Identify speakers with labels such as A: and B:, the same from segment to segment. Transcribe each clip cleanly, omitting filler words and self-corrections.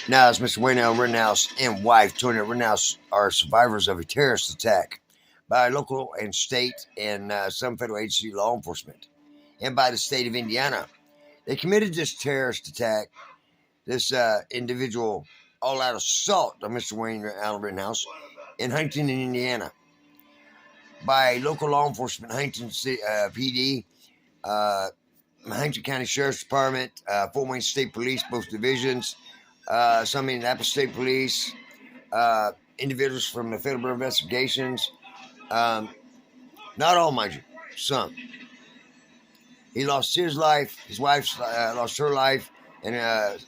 A: Now, as Mr. Wayne L. Rittenhouse and wife, Tony Rittenhouse, are survivors of a terrorist attack by local and state and some federal agency law enforcement and by the state of Indiana. They committed this terrorist attack, this individual all-out assault on Mr. Wayne Allen Rittenhouse in Huntington, Indiana, by local law enforcement, Huntington PD, Huntington County Sheriff's Department, Fort Wayne State Police, both divisions, some Indianapolis State Police, individuals from the Federal Bureau of Investigations. Not all, mind you, some. He lost his life, his wife lost her life, and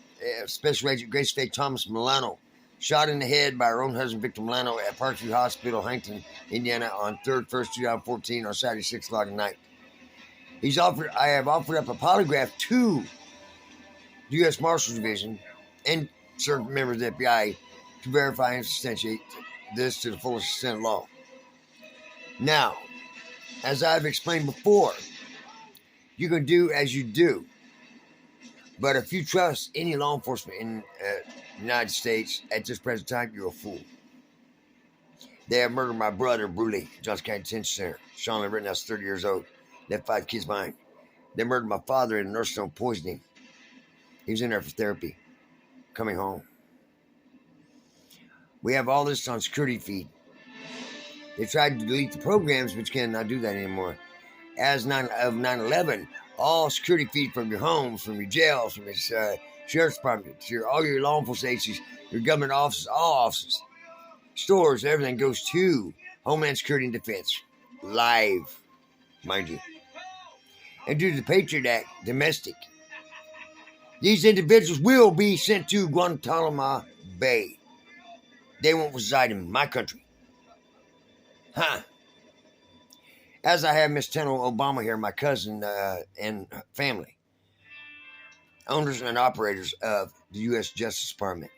A: Special Agent Grace Faye Thomas Milano shot in the head by her own husband, Victor Milano, at Parkview Hospital, Huntington, Indiana, on 3rd, 1st, 2014, on Saturday, 6 o'clock at night. I have offered up a polygraph to the U.S. Marshals Division and certain members of the FBI to verify and substantiate this to the fullest extent of law. Now, as I've explained before, you can do as you do. But if you trust any law enforcement in the United States at this present time, you're a fool. They have murdered my brother brutally, Johnson County Detention Center. Sean Lee Rittenhouse, 30 years old, left 5 kids behind. They murdered my father in a nursing home poisoning. He was in there for therapy, coming home. We have all this on security feed. They tried to delete the programs, but you cannot do that anymore. As of 9/11, all security feed from your homes, from your jails, from your sheriff's department, all your law enforcement agencies, your government offices, all offices, stores, everything goes to Homeland Security and Defense. Live, mind you. And due to the Patriot Act, domestic, these individuals will be sent to Guantanamo Bay. They won't reside in my country. Huh. As I have Miss Teno Obama here, my cousin and family, owners and operators of the U.S. Justice Department,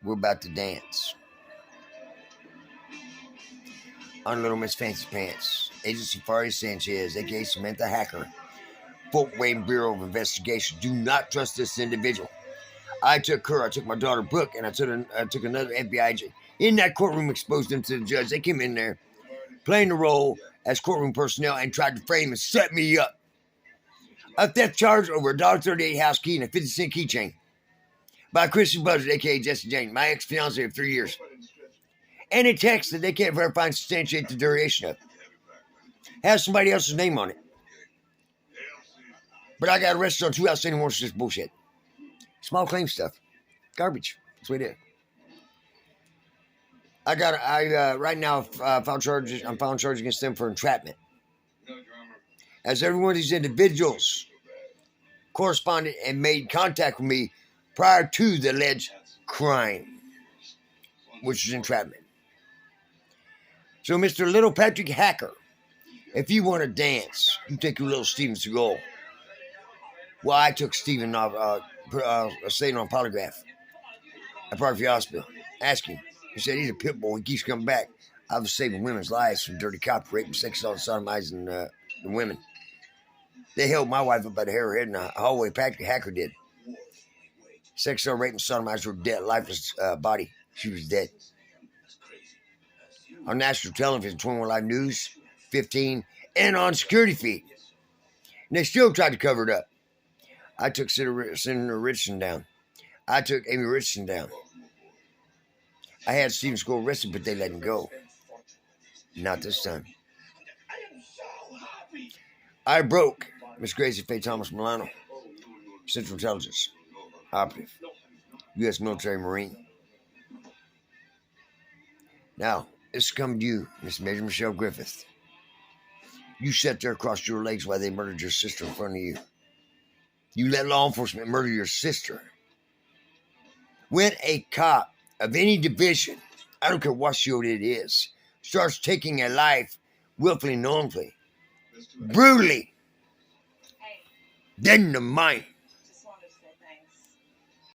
A: we're about to dance. On Little Miss Fancy Pants, Agent Safari Sanchez, a.k.a. Samantha Hacker, Fort Wayne Bureau of Investigation. Do not trust this individual. I took my daughter Brooke, and I took another FBI agent in that courtroom, exposed them to the judge. They came in there playing the role as courtroom personnel and tried to frame and set me up. A theft charge over a $1.38 house key and a 50-cent keychain by Christian Buzzard, a.k.a. Jesse Jane, my ex-fiancée of 3 years. And a text that they can't verify and substantiate the duration of. Has somebody else's name on it. But I got arrested on 2 outstanding warrants for this bullshit. Small claim stuff. Garbage. That's what it is. Right now, I'm filing charges against them for entrapment. As every one of these individuals corresponded and made contact with me prior to the alleged crime, which is entrapment. So, Mr. Little Patrick Hacker, if you want to dance, you take your little Steven Seagal. Well, I took Steven staying on polygraph at Parkview Hospital. Ask him. He said he's a pit bull. He keeps coming back. I was saving women's lives from dirty cops, raping, sexual sodomizing the women. They held my wife up by the hair of her head in the hallway. Patrick Hacker did. Sexual raping, sodomized her dead, lifeless body. She was dead. On national television, 21 Live News, 15, and on security feed. And they still tried to cover it up. I took Senator Richardson down. I took Amy Richardson down. I had Steven Seagal arrested, but they let him go. Not this time. I broke Miss Gracie Faye Thomas Milano, Central Intelligence operative, U.S. military Marine. Now, this is coming to you, Miss Major Michelle Griffith. You sat there across your legs while they murdered your sister in front of you. You let law enforcement murder your sister. When a cop of any division, I don't care what shield it is, starts taking a life willfully, knowingly, brutally, then the mind